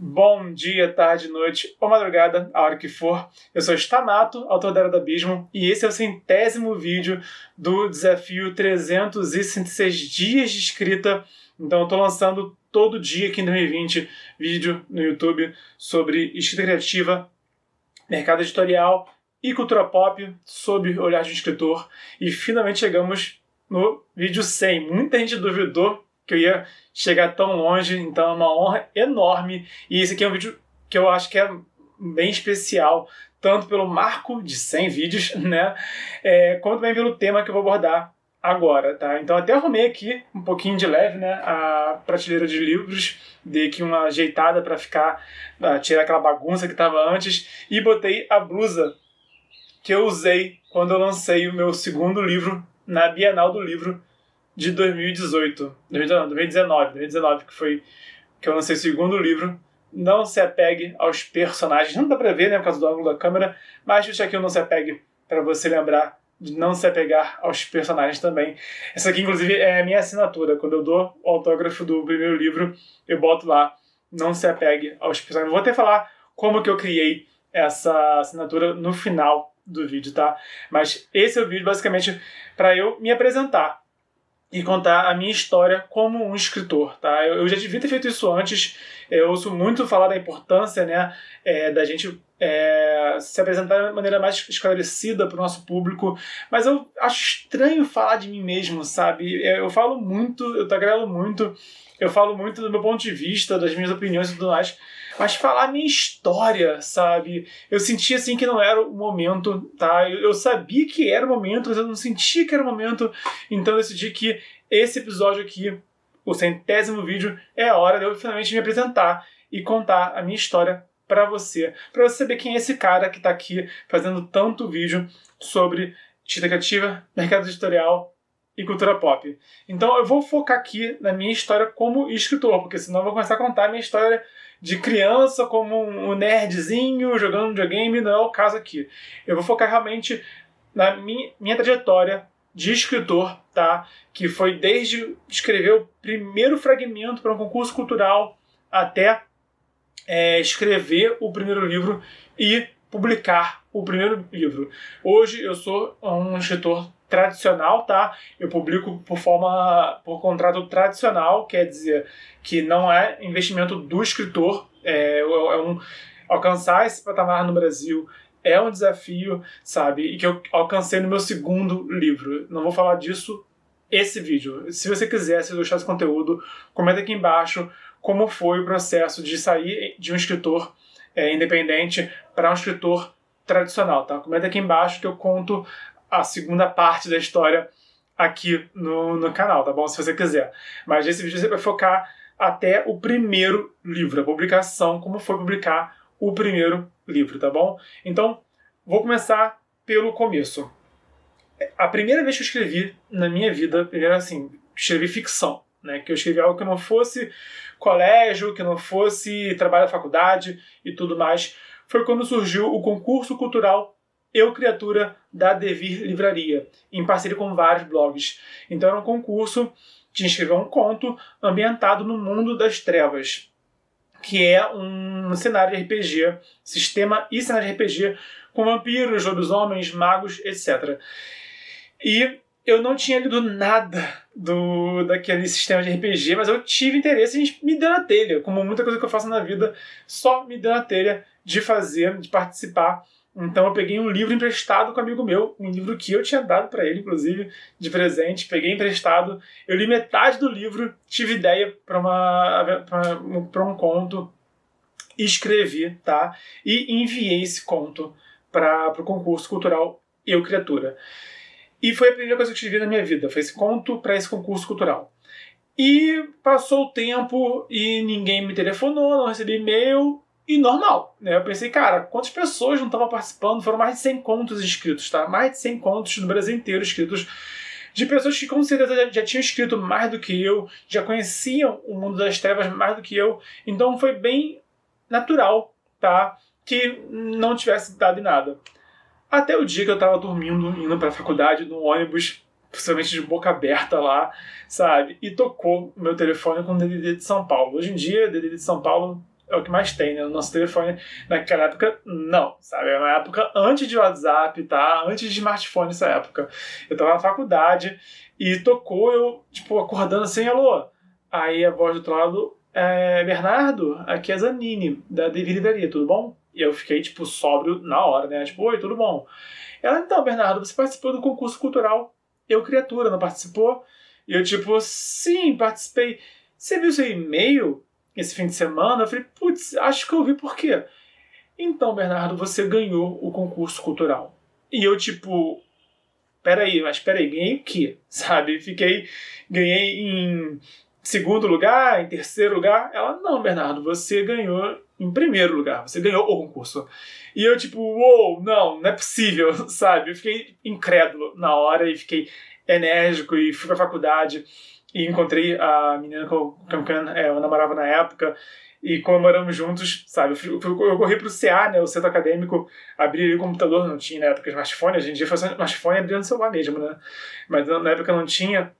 Bom dia, tarde, noite ou madrugada, a hora que for. Eu sou Stamato, autor da Era do Abismo, e esse é o 100º vídeo do desafio 366 dias de escrita. Então eu estou lançando todo dia aqui em 2020 vídeo no YouTube sobre escrita criativa, mercado editorial e cultura pop, sob o olhar de um escritor. E finalmente chegamos no vídeo 100. Muita gente duvidou que eu ia chegar tão longe, então é uma honra enorme. E esse aqui é um vídeo que eu acho que é bem especial, tanto pelo marco de 100 vídeos, né, quanto também pelo tema que eu vou abordar agora, tá? Então até arrumei aqui um pouquinho de leve, né, a prateleira de livros, dei aqui uma ajeitada para tirar aquela bagunça que estava antes, e botei a blusa que eu usei quando eu lancei o meu segundo livro na Bienal do Livro de 2019, que foi que eu lancei o segundo livro. Não se apegue aos personagens. Não dá pra ver, né, por causa do ângulo da câmera, mas deixa aqui o não se apegue para você lembrar de não se apegar aos personagens também. Essa aqui, inclusive, é a minha assinatura. Quando eu dou o autógrafo do primeiro livro, eu boto lá, não se apegue aos personagens. Vou até falar como que eu criei essa assinatura no final do vídeo, tá? Mas esse é o vídeo, basicamente, para eu me apresentar e contar a minha história como um escritor, tá? Eu já devia ter feito isso antes. Eu ouço muito falar da importância, né, da gente se apresentar de maneira mais esclarecida para o nosso público, mas eu acho estranho falar de mim mesmo, sabe? Eu falo muito, eu tagarelo muito, eu falo muito do meu ponto de vista, das minhas opiniões e tudo mais, mas falar a minha história, sabe? Eu sentia assim que não era o momento, tá? Eu sabia que era o momento, mas eu não sentia que era o momento, então eu decidi que esse episódio aqui, o 100º vídeo, é a hora de eu finalmente me apresentar e contar a minha história para você saber quem é esse cara que tá aqui fazendo tanto vídeo sobre escrita criativa, mercado editorial e cultura pop. Então eu vou focar aqui na minha história como escritor, porque senão eu vou começar a contar a minha história de criança como um nerdzinho jogando videogame, não é o caso aqui. Eu vou focar realmente na minha trajetória de escritor, tá? Que foi desde escrever o primeiro fragmento para um concurso cultural até escrever o primeiro livro e publicar o primeiro livro. Hoje eu sou um escritor tradicional, tá? Eu publico por contrato tradicional, quer dizer que não é investimento do escritor, alcançar esse patamar no Brasil é um desafio, sabe? E que eu alcancei no meu segundo livro. Não vou falar disso esse vídeo. Se você quiser, se gostar desse conteúdo, comenta aqui embaixo como foi o processo de sair de um escritor independente para um escritor tradicional, tá? Comenta aqui embaixo que eu conto a segunda parte da história aqui no canal, tá bom? Se você quiser. Mas nesse vídeo você vai focar até o primeiro livro, a publicação, como foi publicar o primeiro livro, tá bom? Então, vou começar pelo começo. A primeira vez que eu escrevi na minha vida, primeiro assim, escrevi ficção, né? Que eu escrevi algo que não fosse colégio, que não fosse trabalho da faculdade e tudo mais, foi quando surgiu o concurso cultural Eu Criatura da Devir Livraria, em parceria com vários blogs. Então era um concurso de escrever um conto ambientado no mundo das trevas, que é um cenário de RPG, sistema e cenário de RPG, com vampiros, lobisomens, magos, etc. E eu não tinha lido nada daquele sistema de RPG, mas eu tive interesse em me dar na telha, como muita coisa que eu faço na vida, só me deu na telha de fazer, de participar. Então eu peguei um livro emprestado com um amigo meu, um livro que eu tinha dado para ele, inclusive, de presente, peguei emprestado, eu li metade do livro, tive ideia para um conto, escrevi, tá? E enviei esse conto para o concurso cultural Eu Criatura. E foi a primeira coisa que eu escrevi na minha vida, foi esse conto para esse concurso cultural. E passou o tempo e ninguém me telefonou, não recebi e-mail, e normal, né? Eu pensei, cara, quantas pessoas não estavam participando? Foram mais de 100 contos escritos, tá? Mais de 100 contos no Brasil inteiro escritos, de pessoas que com certeza já tinham escrito mais do que eu, já conheciam o mundo das trevas mais do que eu, então foi bem natural, tá? Que não tivesse dado em nada. Até o dia que eu tava dormindo, indo pra faculdade, no ônibus, possivelmente de boca aberta lá, sabe? E tocou o meu telefone com o DDD de São Paulo. Hoje em dia, DDD de São Paulo é o que mais tem, né? O nosso telefone, naquela época, não, sabe? Era uma época antes de WhatsApp, tá? Antes de smartphone, nessa época. Eu tava na faculdade e tocou, eu, tipo, acordando assim, alô? Aí a voz do outro lado, Bernardo, aqui é a Zanini, da Devi Livraria, tudo bom? E eu fiquei, tipo, sóbrio na hora, né? Tipo, oi, tudo bom? Ela, então, Bernardo, você participou do concurso cultural Eu Criatura, não participou? E eu, tipo, sim, participei. Você viu seu e-mail esse fim de semana? Eu falei, putz, acho que eu vi por quê. Então, Bernardo, você ganhou o concurso cultural. E eu, tipo, peraí, ganhei o quê? Sabe? Ganhei em segundo lugar, em terceiro lugar. Ela, não, Bernardo, você ganhou em primeiro lugar, você ganhou o concurso. E eu, tipo, uou, não é possível, sabe? Eu fiquei incrédulo na hora e fiquei enérgico e fui pra faculdade e encontrei a menina eu namorava na época e comemoramos juntos, sabe? Eu corri pro CA, né, o centro acadêmico, abri o computador, não tinha na época smartphone, hoje em dia foi smartphone abrindo no celular mesmo, né? Mas na época não tinha,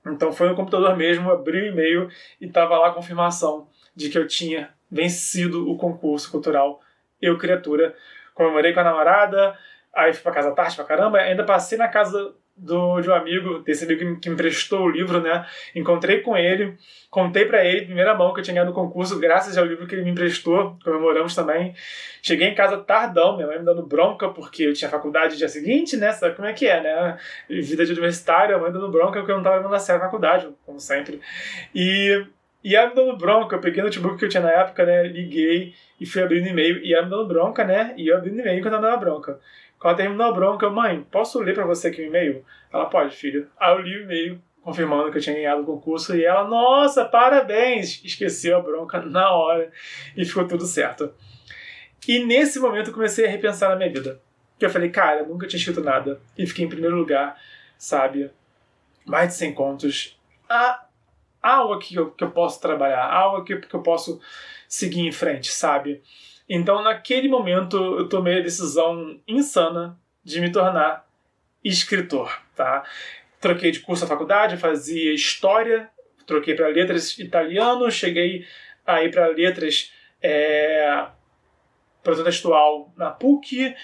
então foi no computador mesmo, abri o e-mail e tava lá a confirmação de que eu tinha vencido o concurso cultural Eu Criatura. Comemorei com a namorada, aí fui pra casa tarde pra caramba, ainda passei na casa de um amigo, desse amigo que me emprestou o livro, né? Encontrei com ele, contei pra ele, em primeira mão, que eu tinha ganhado o concurso, graças ao livro que ele me emprestou, comemoramos também. Cheguei em casa tardão, minha mãe me dando bronca, porque eu tinha faculdade no dia seguinte, né? Sabe como é que é, né? Vida de universitário, a mãe dando bronca porque eu não tava levando a sério a faculdade, como sempre. E ela me dando bronca, eu peguei o notebook que eu tinha na época, né? Liguei e fui abrindo e-mail, e ela me dando bronca, né? E eu abrindo e-mail quando ela me dava bronca. Quando ela terminou a bronca, eu, mãe, posso ler pra você aqui o e-mail? Ela, pode, filho. Aí eu li o e-mail, confirmando que eu tinha ganhado o concurso, e ela, nossa, parabéns! Esqueceu a bronca na hora e ficou tudo certo. E nesse momento eu comecei a repensar na minha vida. Porque eu falei, cara, eu nunca tinha escrito nada. E fiquei em primeiro lugar, sabe? Mais de 100 contos. Algo aqui que eu posso trabalhar, algo aqui que eu posso seguir em frente, sabe? Então, naquele momento, eu tomei a decisão insana de me tornar escritor, tá? Troquei de curso na faculdade, fazia história, troquei para letras italiano, cheguei a ir para letras produção textual na PUC.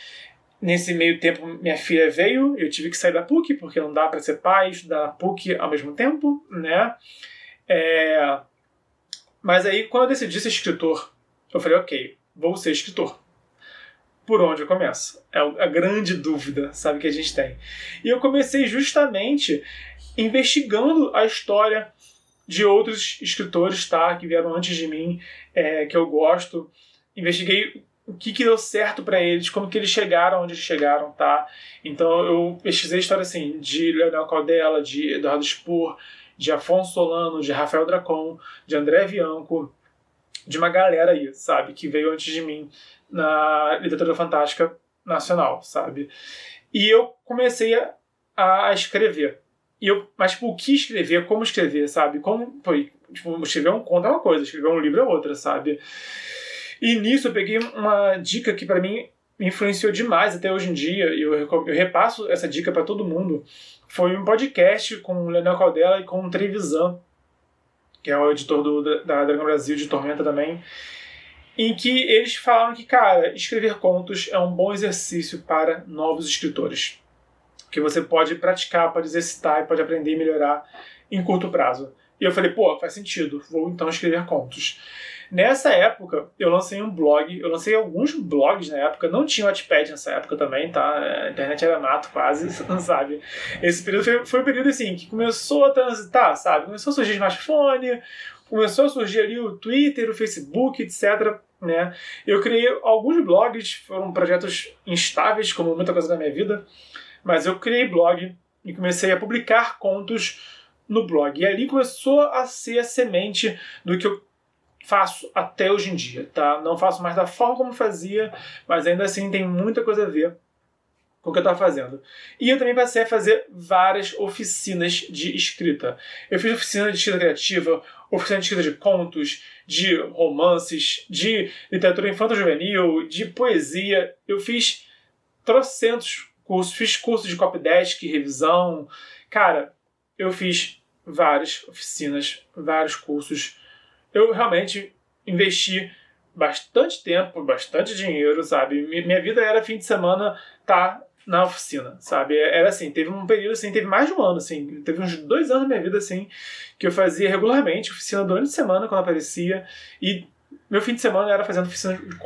Nesse meio tempo, minha filha veio, eu tive que sair da PUC, porque não dá para ser pai e estudar na PUC ao mesmo tempo, né? Mas aí, quando eu decidi ser escritor, eu falei, ok, vou ser escritor. Por onde eu começo? É a grande dúvida, sabe, que a gente tem. E eu comecei justamente investigando a história de outros escritores, tá, que vieram antes de mim, que eu gosto. Investiguei o que deu certo para eles, como que eles chegaram onde eles chegaram, tá? Então eu pesquisei a história assim, de Leonel Caldela, de Eduardo Spor, de Afonso Solano, de Rafael Dracon, de André Bianco, de uma galera aí, sabe, que veio antes de mim na literatura fantástica nacional, sabe? E eu comecei a escrever. Mas, tipo, o que escrever, como escrever, sabe? Tipo, escrever um conto é uma coisa, escrever um livro é outra, sabe? E nisso eu peguei uma dica que pra mim me influenciou demais até hoje em dia, e eu repasso essa dica pra todo mundo. Foi um podcast com o Leonel Caldela e com o Trevisan, que é o editor da Dragão Brasil, de Tormenta também, em que eles falaram que, cara, escrever contos é um bom exercício para novos escritores. Que você pode praticar, pode exercitar e pode aprender e melhorar em curto prazo. E eu falei, pô, faz sentido, vou então escrever contos. Nessa época, eu lancei um blog, eu lancei alguns blogs na época, não tinha Wattpad nessa época também, tá? A internet era mato quase, sabe? Esse período foi um período assim, que começou a transitar, sabe? Começou a surgir smartphone, começou a surgir ali o Twitter, o Facebook, etc., né? Eu criei alguns blogs, foram projetos instáveis, como muita coisa da minha vida, mas eu criei blog e comecei a publicar contos no blog. E ali começou a ser a semente do que eu faço até hoje em dia, tá? Não faço mais da forma como fazia, mas ainda assim tem muita coisa a ver com o que eu estava fazendo. E eu também passei a fazer várias oficinas de escrita. Eu fiz oficina de escrita criativa, oficina de escrita de contos, de romances, de literatura infanto-juvenil, de poesia. Eu fiz trocentos cursos, fiz curso de copydesk, revisão. Cara, eu fiz várias oficinas, vários cursos. Eu realmente investi bastante tempo, bastante dinheiro, sabe? Minha vida era fim de semana tá na oficina, sabe? Era assim, teve um período assim, teve mais de um ano, assim, teve uns 2 anos na minha vida, assim, que eu fazia regularmente oficina durante a semana, quando aparecia, e meu fim de semana era fazendo oficina de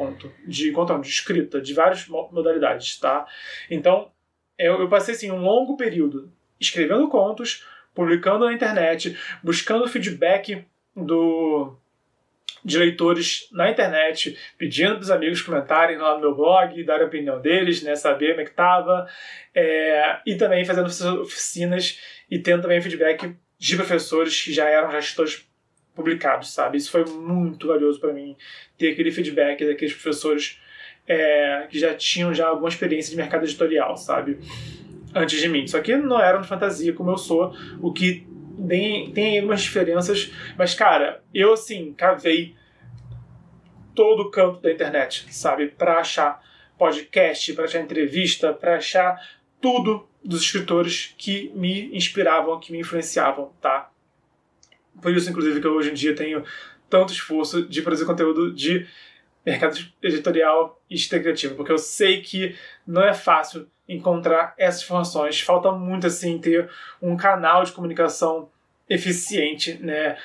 conto não, de escrita, de várias modalidades, tá? Então, eu passei, assim, um longo período escrevendo contos, publicando na internet, buscando feedback de leitores na internet, pedindo para os amigos comentarem lá no meu blog, darem a opinião deles, né, saber como é que estava, e também fazendo oficinas e tendo também feedback de professores que já eram gestores publicados, sabe? Isso foi muito valioso para mim, ter aquele feedback daqueles professores que já tinham já alguma experiência de mercado editorial, sabe? Antes de mim. Só que não eram de fantasia como eu sou, o que tem algumas diferenças, mas, cara, eu, assim, cavei todo o campo da internet, sabe? Pra achar podcast, pra achar entrevista, pra achar tudo dos escritores que me inspiravam, que me influenciavam, tá? Por isso, inclusive, que eu hoje em dia tenho tanto esforço de produzir conteúdo de mercado editorial e escrita criativa, porque eu sei que não é fácil encontrar essas informações. Falta muito, assim, ter um canal de comunicação eficiente, né?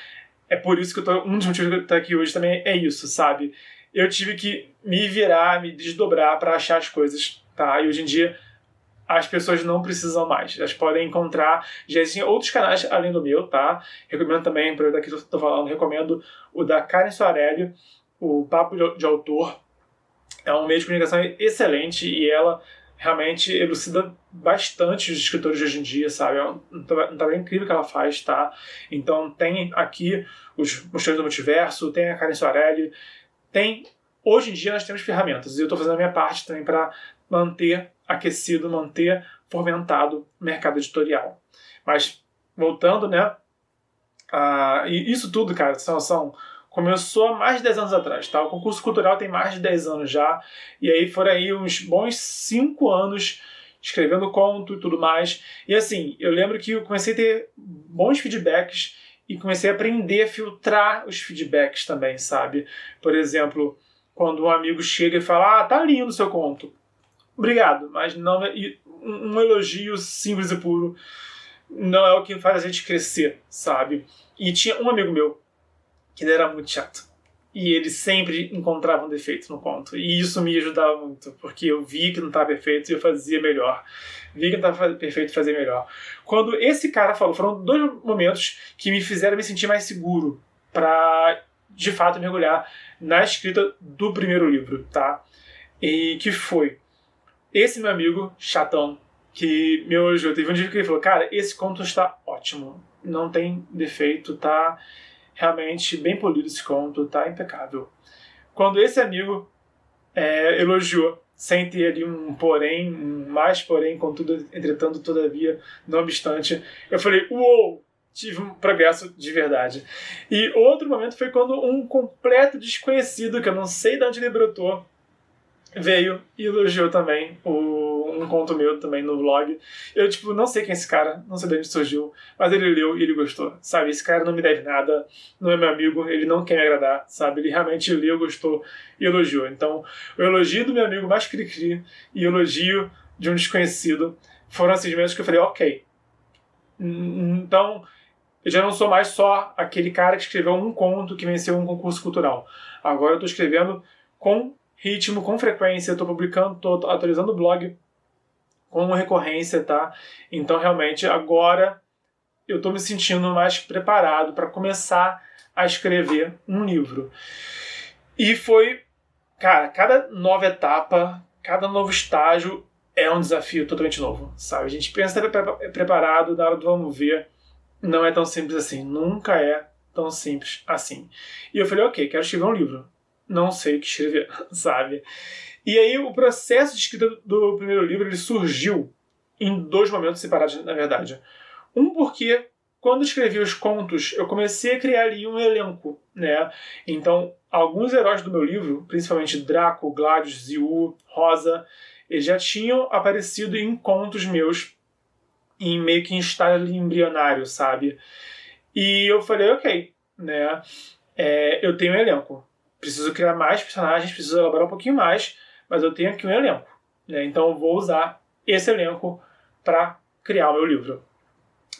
É por isso que um dos motivos que eu tô aqui hoje também é isso, sabe? Eu tive que me virar, me desdobrar para achar as coisas, tá? E hoje em dia as pessoas não precisam mais. Elas podem encontrar, já existem outros canais além do meu, tá? Recomendo também, por daqui que eu tô falando, recomendo o da Karen Soarelli, o Papo de Autor. É um meio de comunicação excelente e ela realmente elucida bastante os escritores de hoje em dia, sabe? É um trabalho incrível que ela faz, tá? Então tem aqui os Mosteiros do Multiverso, tem a Karen Soarelli, hoje em dia nós temos ferramentas e eu estou fazendo a minha parte também para manter aquecido, manter fomentado o mercado editorial. Mas, voltando, né? E isso tudo, cara, começou há mais de 10 anos atrás, tá? O concurso cultural tem mais de 10 anos já, e aí foram aí uns bons 5 anos escrevendo conto e tudo mais. E assim, eu lembro que eu comecei a ter bons feedbacks e comecei a aprender a filtrar os feedbacks também, sabe? Por exemplo, quando um amigo chega e fala, tá lindo o seu conto. Obrigado, mas não um elogio simples e puro não é o que faz a gente crescer, sabe? E tinha um amigo meu que ele era muito chato. E ele sempre encontrava um defeito no conto. E isso me ajudava muito, porque eu vi que não estava perfeito e eu fazia melhor. Vi que não estava perfeito e fazia melhor. Quando esse cara falou, foram 2 momentos que me fizeram me sentir mais seguro para, de fato, mergulhar na escrita do primeiro livro, tá? E que foi esse meu amigo chatão que me elogiou. Teve um dia que ele falou, cara, esse conto está ótimo. Não tem defeito, tá realmente bem polido esse conto, tá impecável. Quando esse amigo elogiou, sem ter ali um porém, um mais porém, contudo, entretanto, todavia, não obstante, eu falei, uou, tive um progresso de verdade. E outro momento foi quando um completo desconhecido, que eu não sei de onde ele brotou, veio e elogiou também um conto meu também no blog. Eu, não sei quem é esse cara, não sei de onde surgiu, mas ele leu e ele gostou, sabe? Esse cara não me deve nada, não é meu amigo, ele não quer me agradar, sabe? Ele realmente leu, gostou e elogiou. Então, o elogio do meu amigo mais cri-cri e o elogio de um desconhecido foram esses momentos que eu falei, ok. Então, eu já não sou mais só aquele cara que escreveu um conto que venceu um concurso cultural. Agora eu estou escrevendo com ritmo, com frequência, estou publicando, estou atualizando o blog com recorrência, tá? Então, realmente, agora eu estou me sentindo mais preparado para começar a escrever um livro. E foi, cara, cada nova etapa, cada novo estágio é um desafio totalmente novo, sabe? A gente pensa estar preparado, na hora do vamos ver, não é tão simples assim, nunca é tão simples assim. E eu falei, ok, quero escrever um livro. Não sei o que escrever, sabe? E aí o processo de escrita do primeiro livro ele surgiu em 2 momentos separados, na verdade. Um porque quando escrevi os contos, eu comecei a criar ali um elenco, né? Então, alguns heróis do meu livro, principalmente Draco, Gladius, Ziu, Rosa, eles já tinham aparecido em contos meus, meio que em estágio embrionário, sabe? E eu falei, ok, né? Eu tenho um elenco. preciso criar mais personagens, preciso elaborar um pouquinho mais, mas eu tenho aqui um elenco, né? Então eu vou usar esse elenco para criar o meu livro.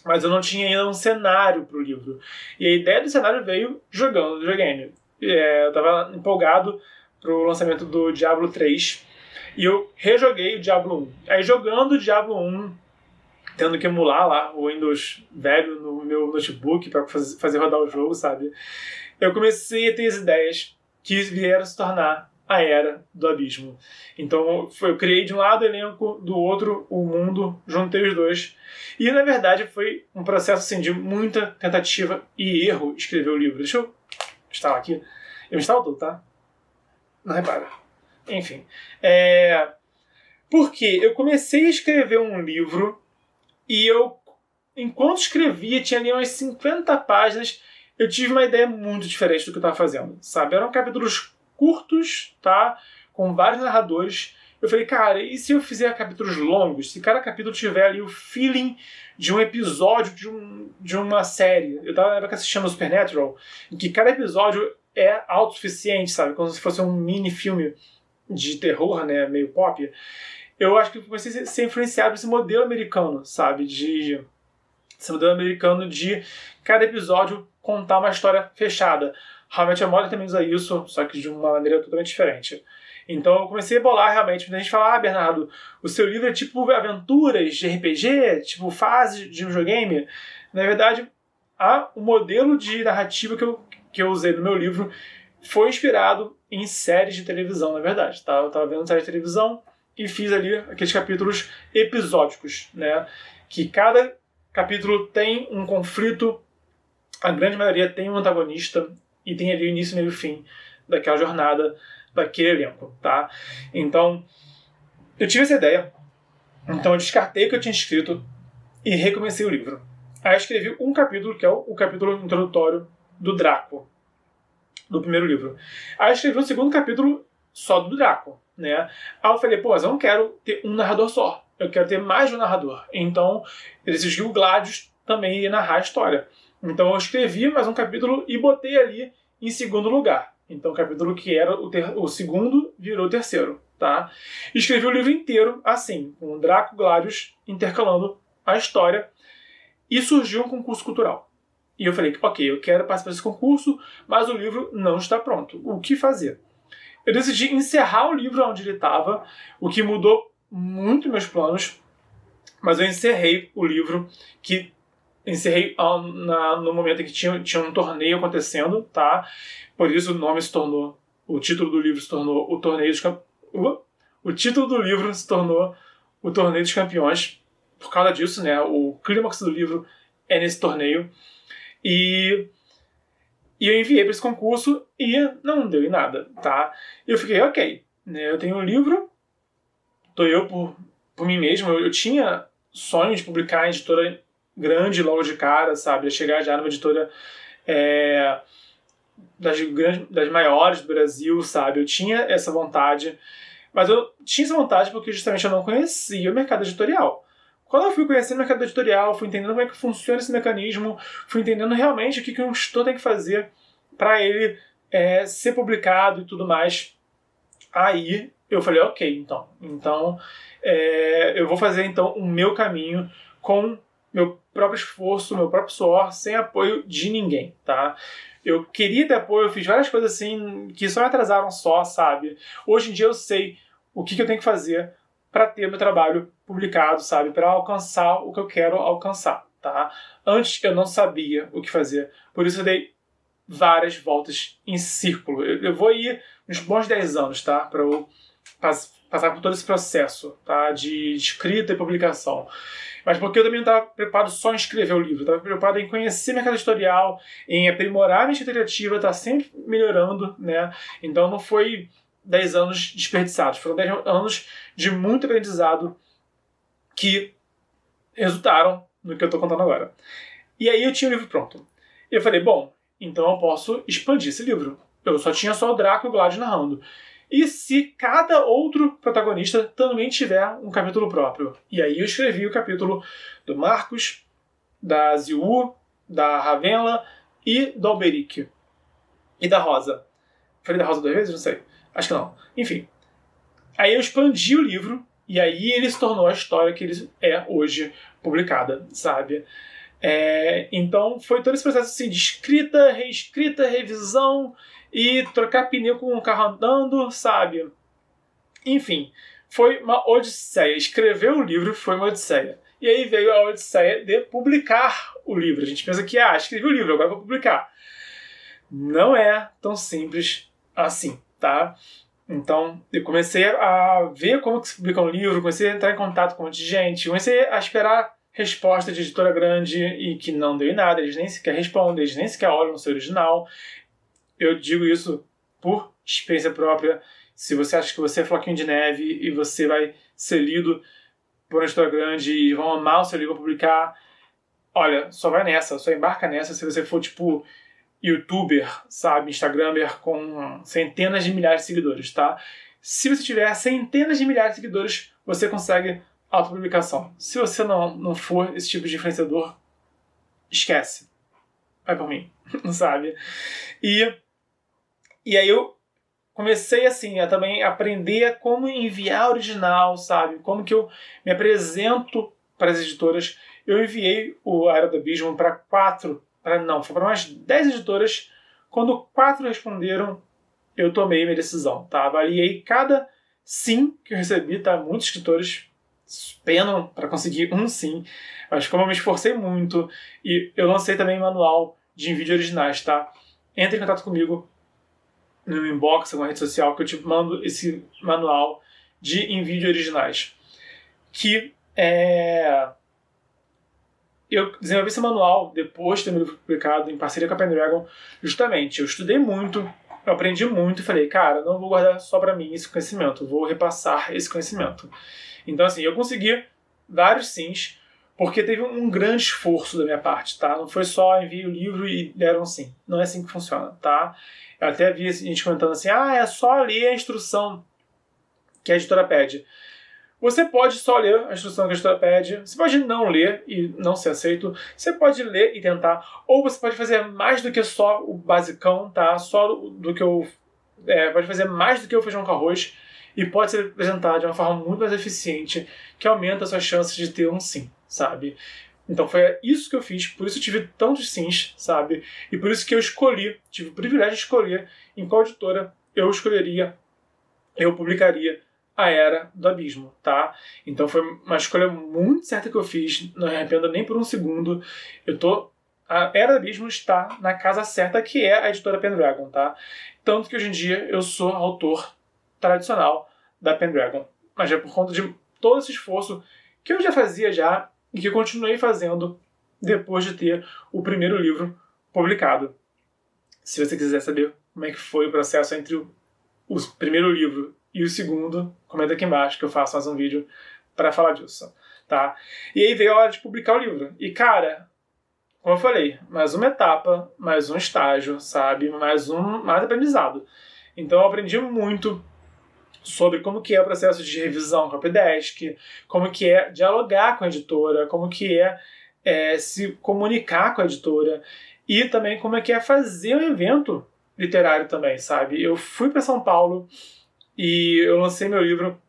Mas eu não tinha ainda um cenário para o livro. E a ideia do cenário veio jogando o videogame. Eu estava empolgado para o lançamento do Diablo 3 e eu rejoguei o Diablo 1. Aí jogando o Diablo 1, tendo que emular lá o Windows velho no meu notebook para fazer rodar o jogo, sabe? Eu comecei a ter as ideias que vieram se tornar a Era do Abismo. Então eu criei de um lado o elenco, do outro o mundo, juntei os dois. E na verdade foi um processo assim, de muita tentativa e erro escrever o livro. Deixa eu instalar aqui. Eu instalo tudo, tá? Não repara. Enfim. Porque eu comecei a escrever um livro e eu, enquanto escrevia, tinha ali umas 50 páginas, eu tive uma ideia muito diferente do que eu estava fazendo, sabe? Eram capítulos curtos, tá? Com vários narradores. Eu falei, cara, e se eu fizer capítulos longos? Se cada capítulo tiver ali o feeling de um episódio de uma série. Eu tava na época assistindo Supernatural, em que cada episódio é autossuficiente, sabe? Como se fosse um mini filme de terror, né? Meio pop. Eu acho que eu comecei a ser influenciado por esse modelo americano, sabe? Esse modelo americano de cada episódio contar uma história fechada. How I Met Your Mother também usa isso, só que de uma maneira totalmente diferente. Então eu comecei a bolar realmente, quando a gente fala, Bernardo, o seu livro é tipo aventuras de RPG, tipo fase de um videogame. Na verdade, o modelo de narrativa que eu usei no meu livro foi inspirado em séries de televisão, na verdade. Tá? Eu estava vendo séries de televisão e fiz ali aqueles capítulos episódicos, né? Que cada capítulo tem um conflito, a grande maioria tem um antagonista e tem ali o início, meio e fim daquela jornada, daquele elenco, tá? Então, eu tive essa ideia, então eu descartei o que eu tinha escrito e recomecei o livro. Aí eu escrevi um capítulo, que é o capítulo introdutório do Draco, do primeiro livro. Aí eu escrevi o segundo capítulo só do Draco, né? Aí eu falei, mas eu não quero ter um narrador só, eu quero ter mais de um narrador. Então, eu decidi que o Gladius também ia narrar a história. Então eu escrevi mais um capítulo e botei ali em segundo lugar. Então o capítulo que era o segundo virou o terceiro, tá? Escrevi o livro inteiro assim, com o Draco Gladius intercalando a história, e surgiu um concurso cultural. E eu falei, ok, eu quero participar desse concurso, mas o livro não está pronto. O que fazer? Eu decidi encerrar o livro onde ele estava, o que mudou muito meus planos, mas eu encerrei o livro, encerrei no momento em que tinha um torneio acontecendo, tá? Por isso o título do livro se tornou o Torneio dos Campeões. O título do livro se tornou o Torneio dos Campeões. Por causa disso, né? O clímax do livro é nesse torneio. E eu enviei para esse concurso e não deu em nada, tá? E eu fiquei, ok, né? Eu tenho um livro, tô eu por mim mesmo. Eu tinha sonho de publicar em editora grande logo de cara, sabe? Chegar já numa editora das maiores do Brasil, sabe? Eu tinha essa vontade, mas eu tinha essa vontade porque justamente eu não conhecia o mercado editorial. Quando eu fui conhecendo o mercado editorial, fui entendendo como é que funciona esse mecanismo, fui entendendo realmente o que um editor tem que fazer para ele ser publicado e tudo mais. Aí eu falei, ok, então eu vou fazer então o meu caminho com meu próprio esforço, meu próprio suor, sem apoio de ninguém, tá? Eu queria ter apoio, eu fiz várias coisas assim que só me atrasaram só, sabe? Hoje em dia eu sei o que eu tenho que fazer para ter meu trabalho publicado, sabe? Para alcançar o que eu quero alcançar, tá? Antes eu não sabia o que fazer, por isso eu dei várias voltas em círculo. Eu vou ir uns bons 10 anos, tá? Para eu passar por todo esse processo, tá? De escrita e publicação. Mas porque eu também não estava preocupado só em escrever o livro, eu estava preocupado em conhecer mercado editorial, em aprimorar a minha escrita criativa, estar sempre melhorando, né? Então não foi 10 anos desperdiçados, foram 10 anos de muito aprendizado que resultaram no que eu estou contando agora. E aí eu tinha o livro pronto. E eu falei, bom, então eu posso expandir esse livro. Eu só tinha só o Draco e o Gladius narrando. E se cada outro protagonista também tiver um capítulo próprio? E aí eu escrevi o capítulo do Marcos, da Ziu, da Ravenna e do Alberic. E da Rosa. Falei da Rosa 2 vezes? Não sei. Acho que não. Enfim. Aí eu expandi o livro, e aí ele se tornou a história que ele é hoje publicada, sabe? Então foi todo esse processo assim, de escrita, reescrita, revisão e trocar pneu com o carro andando, sabe? Enfim, foi uma odisseia. Escrever o livro foi uma odisseia. E aí veio a odisseia de publicar o livro. A gente pensa que, escrevi o livro, agora vou publicar. Não é tão simples assim, tá? Então, eu comecei a ver como que se publica um livro, comecei a entrar em contato com um monte de gente, comecei a esperar resposta de editora grande e que não deu em nada, eles nem sequer respondem, eles nem sequer olham no seu original. Eu digo isso por experiência própria. Se você acha que você é Floquinho de Neve e você vai ser lido por uma editora grande e vão amar o seu livro a publicar, olha, só vai nessa, só embarca nessa se você for tipo youtuber, sabe, instagramer com centenas de milhares de seguidores, tá? Se você tiver centenas de milhares de seguidores, você consegue autopublicação. Se você não for esse tipo de influenciador, esquece. Vai por mim, sabe? E aí eu comecei assim a também aprender como enviar original, sabe? Como que eu me apresento para as editoras. Eu enviei o A Era do Abismo para foi para umas 10 editoras. Quando 4 responderam, eu tomei minha decisão, tá? Avaliei cada sim que eu recebi, tá? Muitos escritores penam para conseguir um sim, mas como eu me esforcei muito, e eu lancei também manual de envio de originais, tá? Entre em contato comigo no meu inbox, alguma rede social, que eu te mando esse manual de envio de originais. Que eu desenvolvi esse manual depois de ter meu livro publicado em parceria com a Pendragon. Justamente, eu estudei muito, eu aprendi muito e falei, cara, não vou guardar só para mim esse conhecimento, vou repassar esse conhecimento. Então, assim, eu consegui vários sims, porque teve um grande esforço da minha parte, tá? Não foi só enviar o livro e deram um sim. Não é assim que funciona, tá? Eu até vi gente comentando assim, é só ler a instrução que a editora pede. Você pode só ler a instrução que a editora pede, você pode não ler e não ser aceito, você pode ler e tentar, ou você pode fazer mais do que só o basicão, tá? Só do que eu... pode fazer mais do que o feijão com arroz, e pode ser apresentado de uma forma muito mais eficiente, que aumenta as suas chances de ter um sim, sabe? Então foi isso que eu fiz, por isso eu tive tantos sims, sabe? E por isso que eu tive o privilégio de escolher em qual editora eu publicaria A Era do Abismo, tá? Então foi uma escolha muito certa que eu fiz, não me arrependo nem por um segundo. A Era do Abismo está na casa certa, que é a editora Pendragon, tá? Tanto que hoje em dia eu sou autor tradicional da Pendragon, mas é por conta de todo esse esforço que eu já fazia e que eu continuei fazendo depois de ter o primeiro livro publicado. Se você quiser saber como é que foi o processo entre o primeiro livro e o segundo, comenta aqui embaixo que eu faço mais um vídeo para falar disso, tá? E aí veio a hora de publicar o livro. E cara, como eu falei, mais uma etapa, mais um estágio, sabe? Mais aprendizado. Então eu aprendi muito sobre como que é o processo de revisão com a PDESC, como que é dialogar com a editora, como que é se comunicar com a editora e também como é que é fazer um evento literário também, sabe? Eu fui para São Paulo e eu lancei meu livro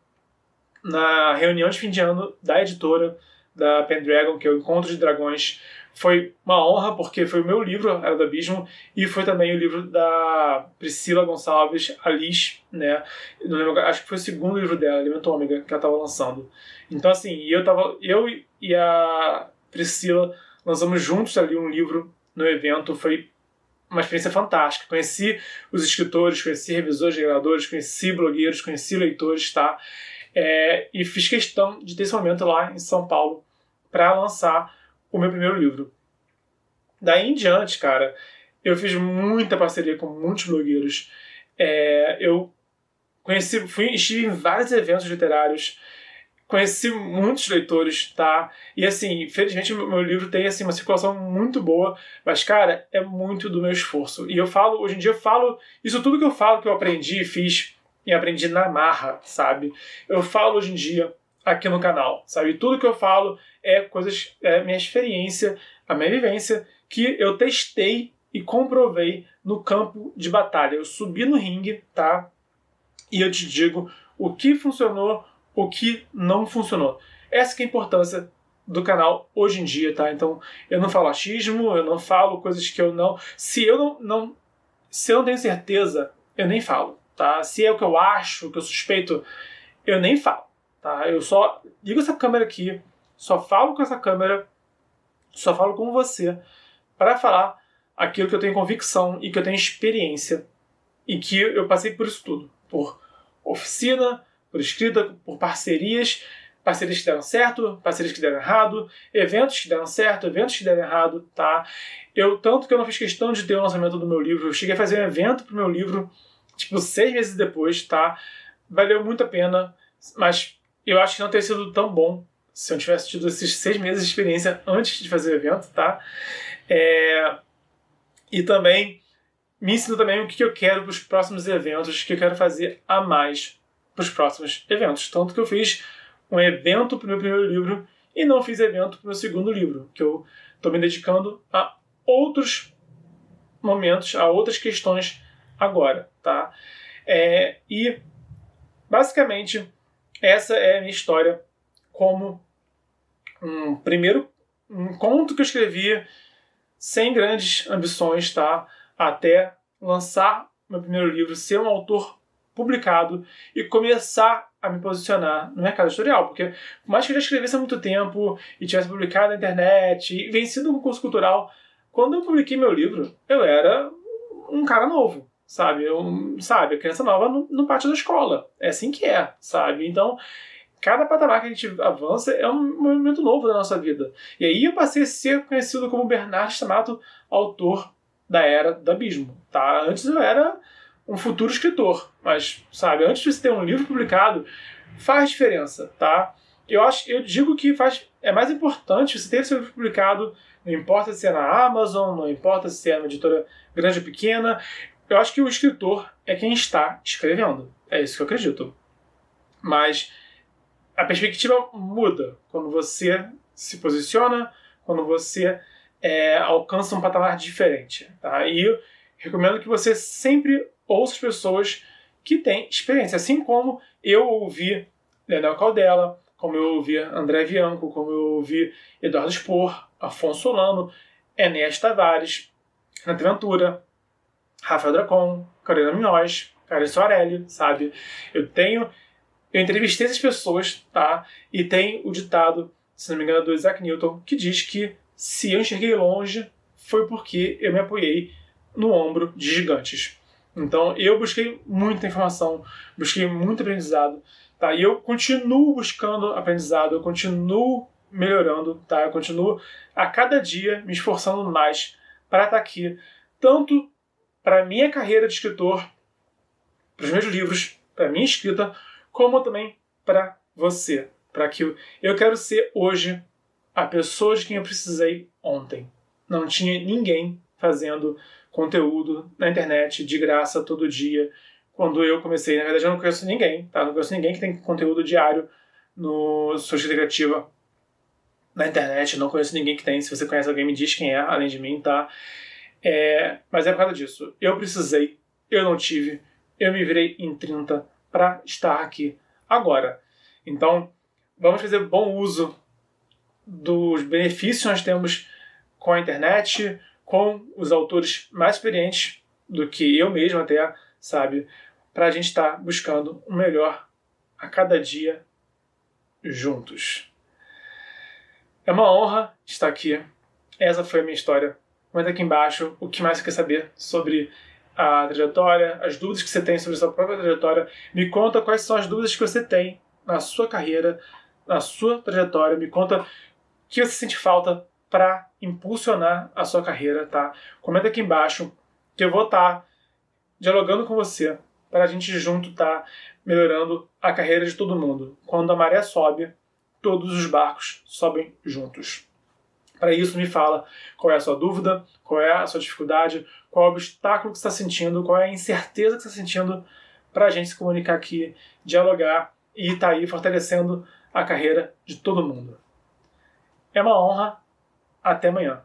na reunião de fim de ano da editora da Pendragon, que é o Encontro de Dragões. Foi uma honra, porque foi o meu livro, Era do Abismo, e foi também o livro da Priscila Gonçalves, Alice, né? Não lembro, acho que foi o segundo livro dela, Elemento Ômega, que ela estava lançando. Então, assim, eu e a Priscila lançamos juntos ali um livro no evento, foi uma experiência fantástica. Conheci os escritores, conheci revisores, geradores, conheci blogueiros, conheci leitores, tá? E fiz questão de ter esse momento lá em São Paulo para lançar o meu primeiro livro. Daí em diante, cara, eu fiz muita parceria com muitos blogueiros. Eu estive em vários eventos literários, conheci muitos leitores, tá? E assim, felizmente meu livro tem assim, uma circulação muito boa, mas cara, é muito do meu esforço. E hoje em dia eu falo, isso tudo que eu falo que eu aprendi e fiz, e aprendi na marra, sabe? Eu falo hoje em dia aqui no canal, sabe? Tudo que eu falo é minha experiência, a minha vivência, que eu testei e comprovei no campo de batalha. Eu subi no ringue, tá? E eu te digo o que funcionou, o que não funcionou. Essa que é a importância do canal hoje em dia, tá? Então, eu não falo achismo, eu não falo coisas que eu não... Se eu não tenho certeza, eu nem falo, tá? Se é o que eu acho, o que eu suspeito, eu nem falo, tá? Eu só ligo essa câmera aqui, só falo com essa câmera, só falo com você para falar aquilo que eu tenho convicção e que eu tenho experiência e que eu passei por isso tudo, por oficina, por escrita, por parcerias que deram certo, parcerias que deram errado, eventos que deram certo, eventos que deram errado, tá? Tanto que eu não fiz questão de ter o lançamento do meu livro, eu cheguei a fazer um evento pro meu livro, tipo, 6 meses depois, tá? Valeu muito a pena, mas eu acho que não teria sido tão bom se eu tivesse tido esses 6 meses de experiência antes de fazer o evento, tá? E também me ensina também o que eu quero para os próximos eventos, o que eu quero fazer a mais para os próximos eventos. Tanto que eu fiz um evento para o meu primeiro livro e não fiz evento para o meu segundo livro, que eu estou me dedicando a outros momentos, a outras questões agora, tá? E basicamente essa é a minha história como um conto que eu escrevi sem grandes ambições, tá? Até lançar meu primeiro livro, ser um autor publicado e começar a me posicionar no mercado editorial, porque por mais que eu já escrevesse há muito tempo e tivesse publicado na internet e vencido um concurso cultural, quando eu publiquei meu livro, eu era um cara novo, sabe? A criança nova no pátio da escola. É assim que é, sabe? Então, cada patamar que a gente avança é um momento novo da nossa vida. E aí eu passei a ser conhecido como Bernard Stamato, autor da Era do Abismo, tá? Antes eu era um futuro escritor, mas, sabe, antes de você ter um livro publicado, faz diferença, tá? Eu digo que é mais importante você ter seu livro publicado, não importa se é na Amazon, não importa se é uma editora grande ou pequena, eu acho que o escritor é quem está escrevendo. É isso que eu acredito. Mas a perspectiva muda quando você se posiciona, quando você alcança um patamar diferente. Tá? E eu recomendo que você sempre ouça as pessoas que têm experiência. Assim como eu ouvi Leonel Caldela, como eu ouvi André Bianco, como eu ouvi Eduardo Spor, Afonso Solano, Enéas Tavares, Renato Ventura, Rafael Dracon, Carolina Minhoz, Karen Soarelli, sabe? Eu entrevistei essas pessoas, tá? E tem o ditado, se não me engano, do Isaac Newton, que diz que se eu enxerguei longe, foi porque eu me apoiei no ombro de gigantes. Então, eu busquei muita informação, busquei muito aprendizado, tá? E eu continuo buscando aprendizado, eu continuo melhorando, tá? Eu continuo a cada dia me esforçando mais para estar aqui, tanto para a minha carreira de escritor, para os meus livros, para a minha escrita, como também para você. Para que eu quero ser hoje a pessoa de quem eu precisei ontem. Não tinha ninguém fazendo conteúdo na internet de graça todo dia quando eu comecei. Na verdade, eu não conheço ninguém, tá? Não conheço ninguém que tem conteúdo diário no sua escrita criativa na internet. Não conheço ninguém que tem. Se você conhece alguém, me diz quem é, além de mim, tá? Mas é por causa disso. Eu precisei, eu não tive, eu me virei em 30 para estar aqui agora. Então, vamos fazer bom uso dos benefícios que nós temos com a internet, com os autores mais experientes do que eu mesmo até, sabe? Para a gente estar buscando o melhor a cada dia juntos. É uma honra estar aqui. Essa foi a minha história. Comenta aqui embaixo o que mais você quer saber sobre a trajetória, as dúvidas que você tem sobre a sua própria trajetória. Me conta quais são as dúvidas que você tem na sua carreira, na sua trajetória. Me conta o que você sente falta para impulsionar a sua carreira, tá? Comenta aqui embaixo que eu vou estar dialogando com você para a gente junto estar melhorando a carreira de todo mundo. Quando a maré sobe, todos os barcos sobem juntos. Para isso, me fala qual é a sua dúvida, qual é a sua dificuldade, qual é o obstáculo que você está sentindo, qual é a incerteza que você está sentindo, para a gente se comunicar aqui, dialogar e estar aí fortalecendo a carreira de todo mundo. É uma honra. Até amanhã.